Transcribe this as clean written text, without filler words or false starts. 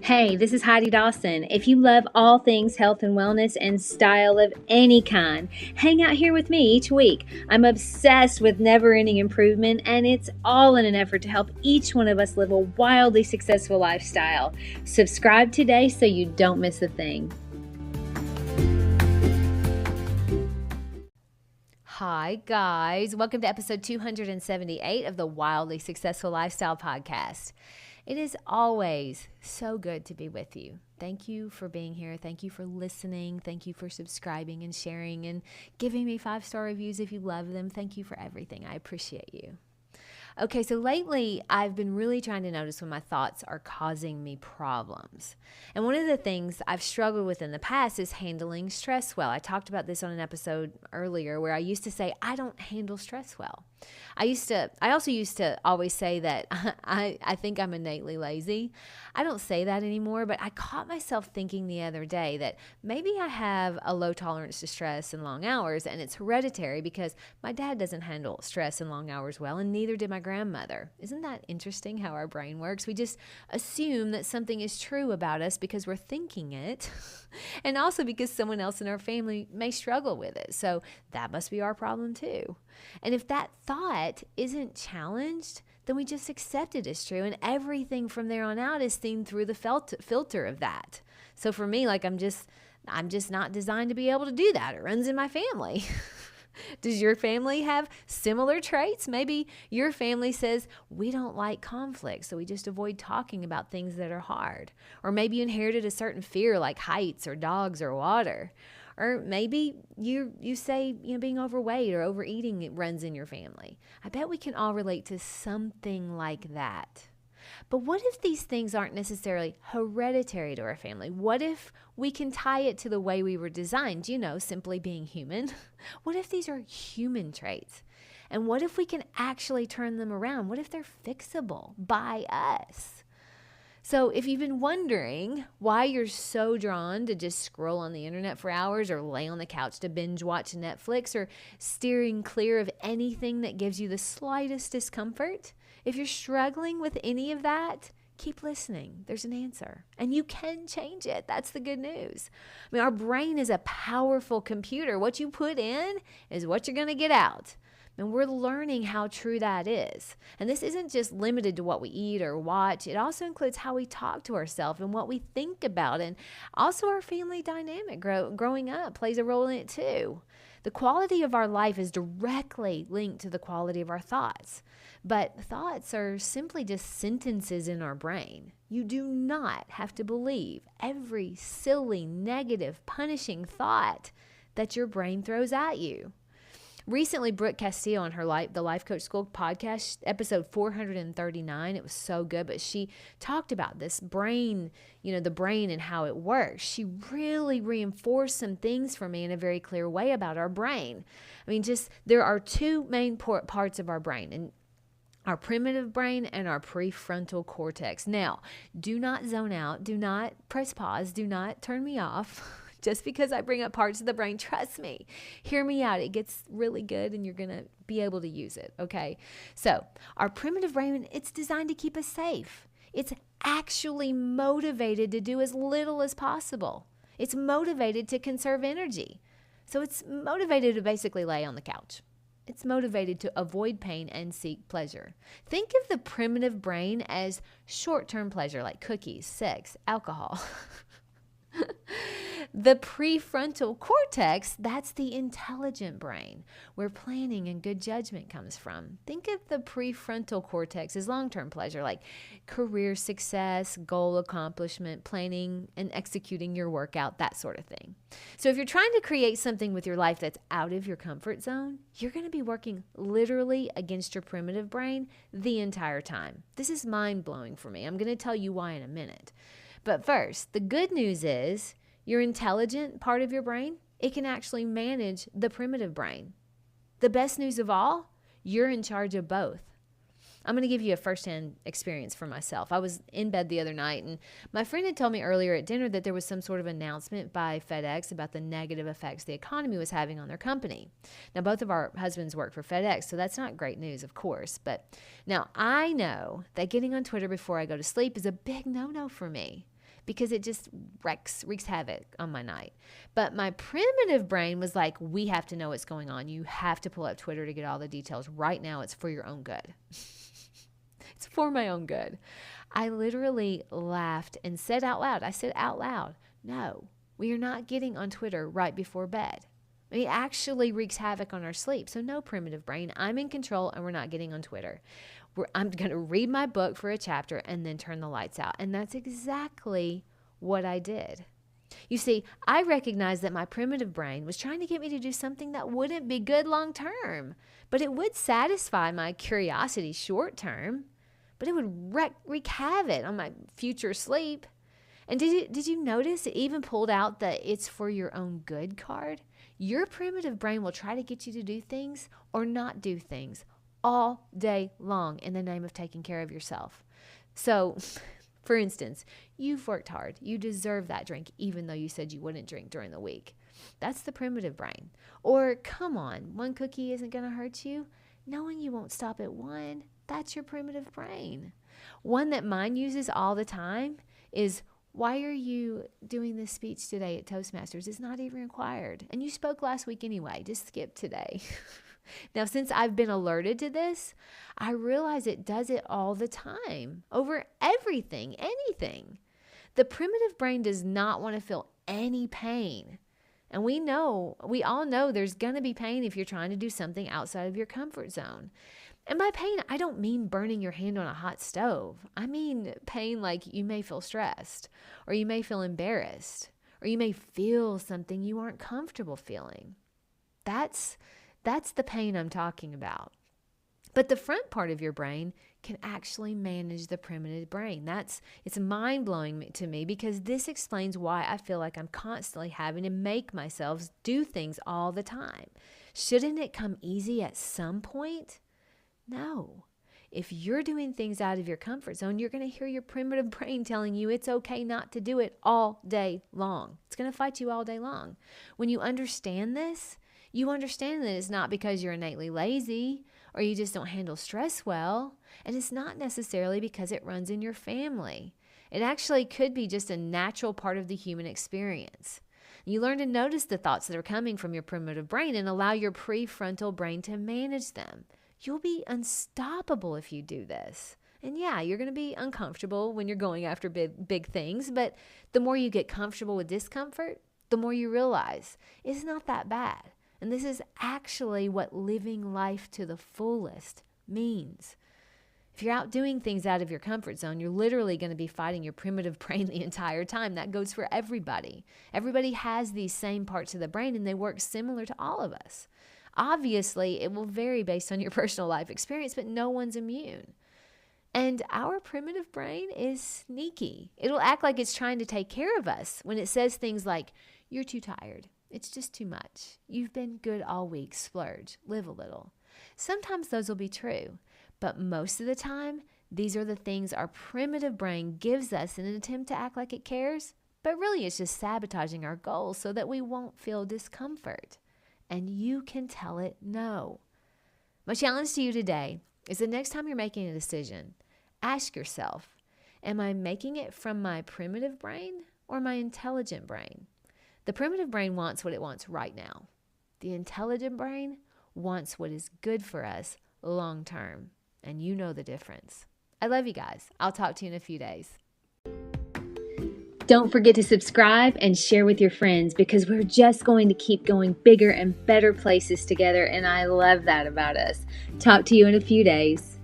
Hey, this is Heidi Dawson. If you love all things health and wellness and style of any kind, hang out here with me each week. I'm obsessed with never-ending improvement, and it's all in an effort to help each one of us live a wildly successful lifestyle. Subscribe today so you don't miss a thing. Hi, guys. Welcome to episode 278 of the Wildly Successful Lifestyle Podcast. It is always so good to be with you. Thank you for being here. Thank you for listening. Thank you for subscribing and sharing and giving me 5-star reviews if you love them. Thank you for everything. I appreciate you. Okay, so lately I've been really trying to notice when my thoughts are causing me problems. And one of the things I've struggled with in the past is handling stress well. I talked about this on an episode earlier where I used to say, I don't handle stress well. I also used to always say that I think I'm innately lazy. I don't say that anymore, but I caught myself thinking the other day that maybe I have a low tolerance to stress and long hours, and it's hereditary because my dad doesn't handle stress and long hours well, and neither did my grandmother. Isn't that interesting how our brain works? We just assume that something is true about us because we're thinking it, and also because someone else in our family may struggle with it. So that must be our problem too. And if that thought isn't challenged, then we just accept it as true, and everything from there on out is seen through the filter of that. So for me, I'm just not designed to be able to do that. It runs in my family. Does your family have similar traits? Maybe your family says, we don't like conflict, so we just avoid talking about things that are hard. Or maybe you inherited a certain fear like heights or dogs or water. Or maybe you say, being overweight or overeating, it runs in your family. I bet we can all relate to something like that. But what if these things aren't necessarily hereditary to our family? What if we can tie it to the way we were designed, simply being human? What if these are human traits? And what if we can actually turn them around? What if they're fixable by us? So if you've been wondering why you're so drawn to just scroll on the internet for hours or lay on the couch to binge watch Netflix or steering clear of anything that gives you the slightest discomfort, if you're struggling with any of that, keep listening. There's an answer. And you can change it. That's the good news. Our brain is a powerful computer. What you put in is what you're going to get out. And we're learning how true that is. And this isn't just limited to what we eat or watch. It also includes how we talk to ourselves and what we think about. And also our family dynamic growing up plays a role in it too. The quality of our life is directly linked to the quality of our thoughts. But thoughts are simply just sentences in our brain. You do not have to believe every silly, negative, punishing thought that your brain throws at you. Recently, Brooke Castillo on the Life Coach School podcast, episode 439, it was so good, but she talked about this brain, the brain and how it works. She really reinforced some things for me in a very clear way about our brain. There are two main parts of our brain, and our primitive brain and our prefrontal cortex. Now, do not zone out, do not press pause, do not turn me off. Just because I bring up parts of the brain, trust me, hear me out. It gets really good and you're going to be able to use it, okay? So our primitive brain, it's designed to keep us safe. It's actually motivated to do as little as possible. It's motivated to conserve energy. So it's motivated to basically lay on the couch. It's motivated to avoid pain and seek pleasure. Think of the primitive brain as short-term pleasure like cookies, sex, alcohol. The prefrontal cortex, that's the intelligent brain, where planning and good judgment comes from. Think of the prefrontal cortex as long-term pleasure, like career success, goal accomplishment, planning and executing your workout, that sort of thing. So if you're trying to create something with your life that's out of your comfort zone, you're going to be working literally against your primitive brain the entire time. This is mind-blowing for me. I'm going to tell you why in a minute. But first, the good news is your intelligent part of your brain, it can actually manage the primitive brain. The best news of all, you're in charge of both. I'm going to give you a firsthand experience for myself. I was in bed the other night, and my friend had told me earlier at dinner that there was some sort of announcement by FedEx about the negative effects the economy was having on their company. Now, both of our husbands work for FedEx, so that's not great news, of course. But now I know that getting on Twitter before I go to sleep is a big no-no for me. because it just wreaks havoc on my night. But my primitive brain was like, we have to know what's going on. You have to pull up Twitter to get all the details. Right now, it's for your own good. It's for my own good. I literally laughed and said out loud, no, we are not getting on Twitter right before bed. It actually wreaks havoc on our sleep. So no, primitive brain, I'm in control and we're not getting on Twitter. I'm going to read my book for a chapter and then turn the lights out. And that's exactly what I did. You see, I recognized that my primitive brain was trying to get me to do something that wouldn't be good long term, but it would satisfy my curiosity short term, but it would wreak havoc on my future sleep. And did you notice it even pulled out the "it's for your own good" card? Your primitive brain will try to get you to do things or not do things all day long in the name of taking care of yourself. So, for instance, you've worked hard. You deserve that drink even though you said you wouldn't drink during the week. That's the primitive brain. Or, come on, one cookie isn't going to hurt you. Knowing you won't stop at one, that's your primitive brain. One that mine uses all the time is, why are you doing this speech today at Toastmasters? It's not even required. And you spoke last week anyway. Just skip today. Now, since I've been alerted to this, I realize it does it all the time over everything, anything. The primitive brain does not want to feel any pain. And we all know there's going to be pain if you're trying to do something outside of your comfort zone. And by pain, I don't mean burning your hand on a hot stove. I mean pain like you may feel stressed, or you may feel embarrassed, or you may feel something you aren't comfortable feeling. That's the pain I'm talking about. But the front part of your brain can actually manage the primitive brain. It's mind-blowing to me, because this explains why I feel like I'm constantly having to make myself do things all the time. Shouldn't it come easy at some point? No. If you're doing things out of your comfort zone, you're going to hear your primitive brain telling you it's okay not to do it all day long. It's going to fight you all day long. When you understand this, you understand that it's not because you're innately lazy or you just don't handle stress well, and it's not necessarily because it runs in your family. It actually could be just a natural part of the human experience. You learn to notice the thoughts that are coming from your primitive brain and allow your prefrontal brain to manage them. You'll be unstoppable if you do this. And yeah, you're going to be uncomfortable when you're going after big things, but the more you get comfortable with discomfort, the more you realize it's not that bad. And this is actually what living life to the fullest means. If you're out doing things out of your comfort zone, you're literally going to be fighting your primitive brain the entire time. That goes for everybody. Everybody has these same parts of the brain, and they work similar to all of us. Obviously, it will vary based on your personal life experience, but no one's immune. And our primitive brain is sneaky. It'll act like it's trying to take care of us when it says things like, "You're too tired. It's just too much. You've been good all week. Splurge. Live a little." Sometimes those will be true, but most of the time, these are the things our primitive brain gives us in an attempt to act like it cares, but really it's just sabotaging our goals so that we won't feel discomfort. And you can tell it no. My challenge to you today is the next time you're making a decision, ask yourself, am I making it from my primitive brain or my intelligent brain? The primitive brain wants what it wants right now. The intelligent brain wants what is good for us long term. And you know the difference. I love you guys. I'll talk to you in a few days. Don't forget to subscribe and share with your friends, because we're just going to keep going bigger and better places together, and I love that about us. Talk to you in a few days.